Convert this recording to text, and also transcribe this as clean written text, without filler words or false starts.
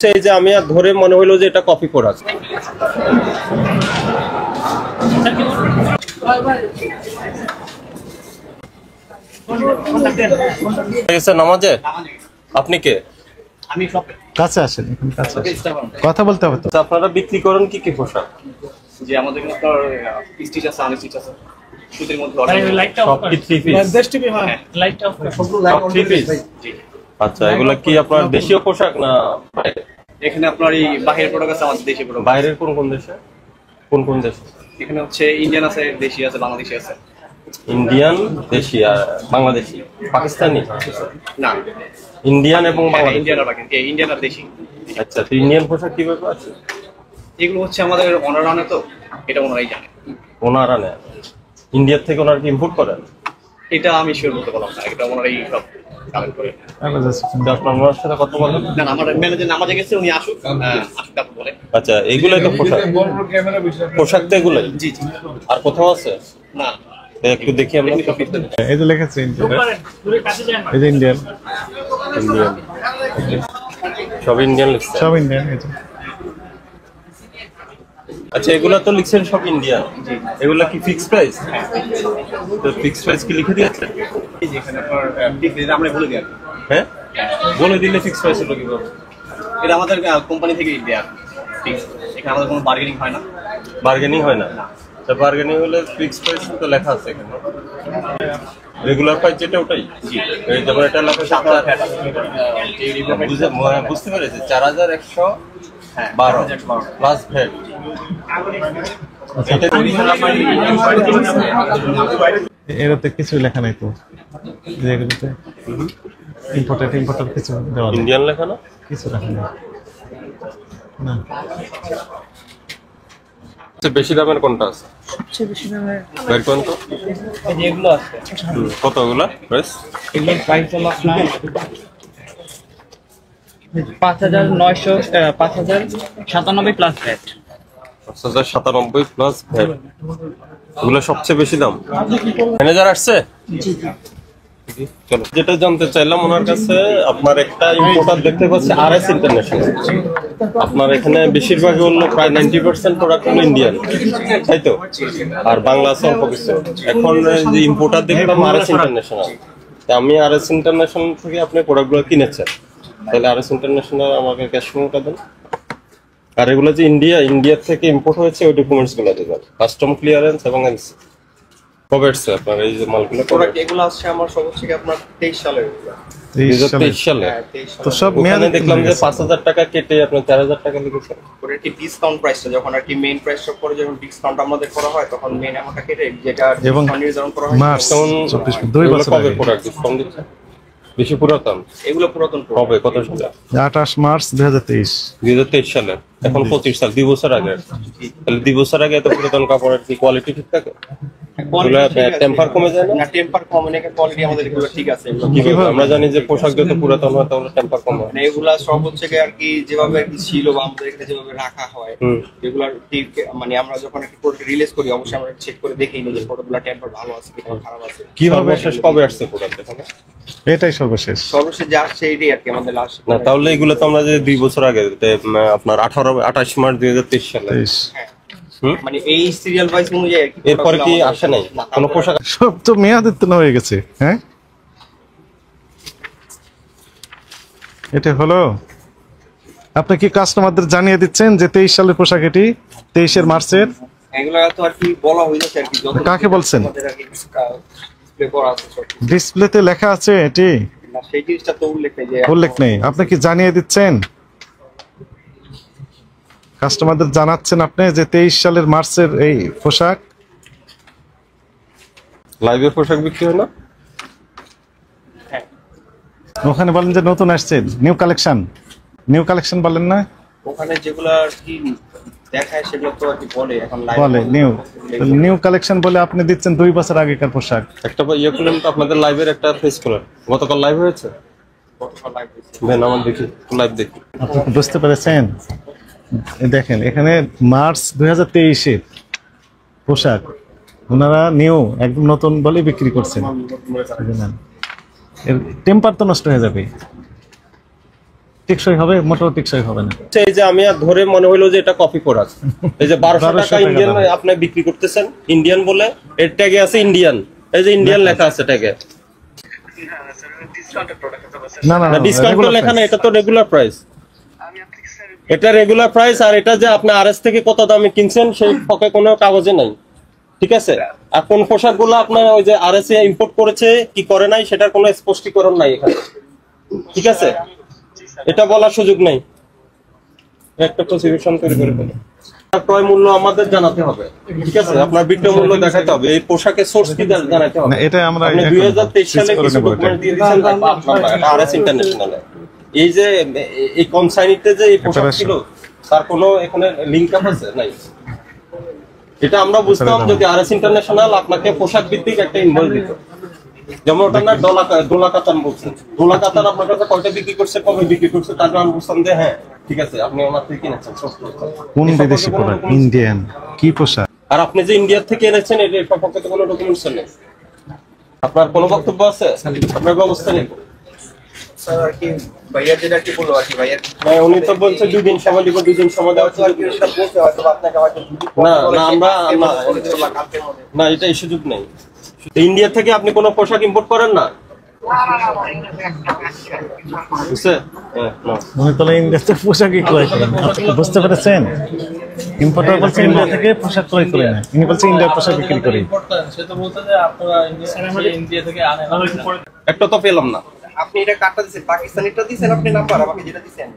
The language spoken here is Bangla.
এই যে আমি আর ধরে মনে হইলো যে এটা কপি করা নামাজে। আপনি কে? আমি কাছে আসেন, কাছে কথা বলতে হবে তো। আপনারা বিক্রি করেন কি কি পোশাক? যে আমাদের এখানে আপনার স্টিচ আছে, আনস্টিচ আছে, সুতির মধ্যে সব কি থ্রি পিস? আচ্ছা, এগুলা কি আপনার দেশীয় পোশাক না এখানে আপনার এই বাহিরের প্রোডাক্ট আছে, আমাদের দেশি প্রোডাক্ট। বাইরের কোন কোন দেশে? কোন কোন দেশে? এখানে হচ্ছে ইন্ডিয়ান আছে, দেশি আছে, বাংলাদেশি আছে। ইন্ডিয়ান, দেশি আর বাংলাদেশি, পাকিস্তানি না, ইন্ডিয়ান এবং বাংলাদেশি। ইন্ডিয়ান আর বাকি ইন্ডিয়ান আর দেশি। আচ্ছা, তো ইন্ডিয়ান পোশাক কিভাবে আছে? এগুলো হচ্ছে আমাদের অনার আনে, তো এটা ওনারাই জানে। ওনারা নেয় ইন্ডিয়ার থেকে, ওনারা কি ইম্পোর্ট করেন? এটা আমি শিওর বলতে পারলাম না, এটা ওনারাই সব কালেক্ট করে। আপনার ওনার সাথে কথা বলেন না, আমার ম্যানেজার নামাজে গেছে, উনি আসুক তারপর বলে। আচ্ছা, এগুলাই তো পোশাক, পোশাক তো এগুলাই। জি জি। আর কোথাও আছে না, একটু দেখি আমরা। এই যে লেখা আছে এই যে ইন্ডিয়ান, ইন্ডিয়ান সব ইন্ডিয়ান লিখছে, সব ইন্ডিয়ান। আচ্ছা, এগুলা তো লিখছেন সব ইন্ডিয়ান, এগুলা কি ফিক্সড প্রাইস? তো ফিক্সড প্রাইস কি লিখে দিয়েছেন? এই যে এখানে আপনার আমরা বলে দিই। হ্যাঁ, বলে দিলে ফিক্সড প্রাইস হলো কিভাবে? এটা আমাদের কোম্পানি থেকে দেয়া ফিক্স, এখানে আমাদের কোনো বার্গেনিং হয় না। বার্গেনিং হয় না? তো বার্গেনিং হলে ফিক্সড প্রাইস তো লেখা আছে এখানে। রেগুলার প্রাইস যেটা ওটাই। জি, এই যেমন এটা লেখা বুঝতে পেরেছি, 4112 প্লাস ভ্যাট। এটাতে কিছু লেখা নাই তো, যেগুলোতে ইম্পোর্টেড কিছু দেওয়া নেই। ইন্ডিয়ান লেখা না, কিছু লেখা নেই না। বেশি দামের কোনটা আছে? সবচেয়ে বেশি দামের বের করেন তো। যেগুলো আছে কত ওগুলা প্রাইস? এগুলোর প্রাইস হলো আপনার 5,997 প্লাস ভ্যাট। 5,097 plus VAT. এগুলো সবচেয়ে বেশি দাম। ম্যানেজার আসছে? চলো, যেটা জানতে চাইলাম ওনার কাছে, আপনার একটা ইম্পোর্টার দেখতে পাচ্ছি আরএস ইন্টারন্যাশনাল। আপনার এখানে বেশিরভাগই হলো প্রায় 90% প্রোডাক্ট হলো ইন্ডিয়ান, তাই তো? আর বাংলা আছে অল্প কিছু। এখন যে ইম্পোর্টার দেখলাম আরএস ইন্টারন্যাশনাল, আমি আরএস ইন্টারন্যাশনাল থেকে আপনি প্রোডাক্টগুলো কিনেছেন, তাহলে আরএস ইন্টারন্যাশনাল আমাকে ক্যাশ মেমোটা দেন। আর এগুলো যে ইন্ডিয়ার থেকে ইম্পোর্ট হয়েছে ওই ডকুমেন্টস গুলো দেবেন, কাস্টম ক্লিয়ারেন্স এবং কবে আসছে আপনার এই যে মালগুলো? প্রোডাক্ট এগুলো আসছে আমার সব হচ্ছে আপনার 23 সালের। 2023 সালে তো সব মেয়াদে দেখলাম যে 5,000 টাকা কেটে আপনার 4,000 টাকা লিখেছেন। ওটা কি ডিসকাউন্ট প্রাইসটা, যখন আর কি মেইন প্রাইসটা পরে যখন ডিসকাউন্ট আমাদের করা হয় তখন মেইন অ্যামাউন্টটা কেটে যেটা ডিসকাউন্ট নির্ধারণ করা হয়। মার্চ 24 2 বছর কবে আগে প্রোডাক্ট ডিসকাউন্ট দিচ্ছে? বেশি পুরাতন এগুলো পুরাতন কবে, কত সালে? 28 মার্চ 2023। 2023 সালে, এখন 25 সাল, 2 বছর আগে। তাহলে 2 বছর আগে এত পুরাতন কাপড়ের কি কোয়ালিটি ঠিক থাকে? টেম্পার কমে যায় না? টেম্পার কমে না, কোয়ালিটি আমাদের এগুলো ঠিক আছে। কিভাবে আমরা জানি যে পোশাক যত পুরাতন হয় তাহলে টেম্পার কম হয়? মানে এগুলা সব হচ্ছে আর কি যেভাবে আর কি ছিল বা আমাদের এখানে যেভাবে রাখা হয় এগুলা ঠিক, মানে আমরা যখন একটা প্রোডাক্ট রিলিজ করি অবশ্যই আমরা চেক করে দেখি যে প্রোডাক্টগুলো টেম্পার ভালো আছে কিনা খারাপ আছে। কিভাবে শেষ কবে আসছে প্রোডাক্ট এখানে? এটাই সর্বশেষ যা আসছে এটাই আর কি আমাদের লাস্ট। না, তাহলে এগুলো তো আমরা যে 2 বছর আগে আপনার 28 মার্চ 2023 সালে, মানে এই সিরিয়াল ওয়াইজ অনুযায়ী আর কি। এরপরে কি আসে নাই কোনো পোশাক? সব তো মেয়াদোত্তীর্ণ হয়ে গেছে। হ্যাঁ, এটা হলো আপনি কি কাস্টমারদের জানিয়ে দিচ্ছেন যে 23 সালের পোশাক, এটি 23 মার্চের? এগুলো তো আর কি বলা হইছে আর কি। কাকে বলছেন? ডিসপ্লে করা আছে, ডিসপ্লেতে লেখা আছে এটি? না, সেই জিনিসটা তো উল্লেখ নেই। আপনি কি জানিয়ে দিচ্ছেন, কাস্টমারদের জানাচ্ছেন আপনি যে 23 সালের মার্চের এই পোশাক? লাইভে পোশাক বিক্রি হয় না? ওখানে বলেন যে নতুন আসছে, নিউ কালেকশন বলেন না? ওখানে যেগুলো আর কি দেখায় সেগুলো তো আর কি বলে, এখন লাইভ বলে নিউ কালেকশন বলে আপনি দিচ্ছেন 2 বছর আগেকার পোশাক। একটা ইয়ে করলেন তো আপনাদের লাইভের একটা ফেস করেন। গতকাল লাইভ হয়েছে, আমার দেখি লাইভ দেখি। আপনি বুঝতে পেরেছেন? দেখেন এখানে মার্চ 2023-এর পোশাক ওনারা নিউ একদম নতুন বলে বিক্রি করছেন। এর টেম্পার তো নষ্ট হয়ে যাবে। টেকসই হবে, মোটেও টেকসই হবে না। এই যে আমি আর ধরে মনে হলো যে এটা কপি করা, এই যে 1200 1200 টাকা টাকা ইন্ডিয়ান দাম। আপনি বিক্রি করতেছেন, ইন্ডিয়ান বলে এর ট্যাগে আছে ইন্ডিয়ান, এই যে ইন্ডিয়ান লেখা আছে ট্যাগে। না না না ডিসকাউন্ট regular লেখা না, price। এটা তো রেগুলার প্রাইস। এটা রেগুলার প্রাইস, আর এটা যে আপনি আরএস থেকে কত দামে কিনছেন সেই ফকে কোনো কাগজে নাই, ঠিক আছে? আর কোন পোশাকগুলো আপনার ওই যে আরএস এ ইম্পোর্ট করেছে কি করে নাই সেটার কোনো স্পষ্টীকরণ নাই এখানে, ঠিক আছে? এটা বলার সুযোগ নাই, একটা প্রসিকিউশন তৈরি করে ফেলে। ক্রয় মূল্য আমাদের জানাতে হবে, ঠিক আছে? আপনার বিক্রয় মূল্য দেখাতে হবে, এই পোশাকের সোর্স কি জানাতে হবে। না, এটা আমরা আপনি এখন 2023 সালে fix করে কিছু নেবো এটা। ডকুমেন্ট দিয়ে দিয়েছেন, এটা আরএস ইন্টারন্যাশনালে। এই যে এই কনসাইনিতে যে এই পোশাক ছিল তার কোনো এখানে লিংক আপ আছে নাই। এটা আমরা বুঝতাম যদি আরএস ইন্টারন্যাশনাল আপনাকে পোশাক ভিত্তিক একটা ইনভয়েস দিত, যেমন ওটা না ডোলা কাতান বলছেন, ডোলা কাতান আপনার কাছে কয়টা বিক্রি করছে, কবে বিক্রি করছে, তার জন্য বুঝতাম যে হ্যাঁ ঠিক আছে আপনি ওনার থেকে কিনেছেন। কোন বিদেশি প্রোডাক্ট, ইন্ডিয়ান কি পোশাক? আর আপনি যে ইন্ডিয়া থেকে এনেছেন এর সম্পর্কে তো কোনো ডকুমেন্টস নেই। আপনার কোনো বক্তব্য আছে? আপনার ব্যবস্থা নেই? স্যার আর কি ভাইয়া যেটা কি বললো আর কি ভাইয়া হ্যাঁ, উনি তো বলছে 2 দিন সময় দিব, 2 দিন সময় দেওয়ার সুযোগ নেই। সেটা বলতে হয়তো আপনাকে হয়তো না না আমরা কালকের মধ্যে না, এটা এই সুযোগ নেই। ইন্ডিয়া থেকে আপনি কোনো পোশাক ইম্পোর্ট করেন না, বুঝছে? হ্যাঁ, না। উনি তাহলে ইন্ডিয়াতে পোশাকই ক্রয় করেন, আপনি বুঝতে পেরেছেন? ইম্পোর্টার বলছে ইন্ডিয়া থেকে পোশাক ক্রয় করে না, ইনি বলছে ইন্ডিয়ার পোশাক বিক্রি করি। সে তো বলতে যে আপনারা ইন্ডিয়া থেকে আনেন। একটা তো পেলাম না। আপনি এটা কাটটা দিচ্ছেন, পাকিস্তানিটা দিচ্ছেন আপনি নাম্বার আমাকে যেটা দিচ্ছেন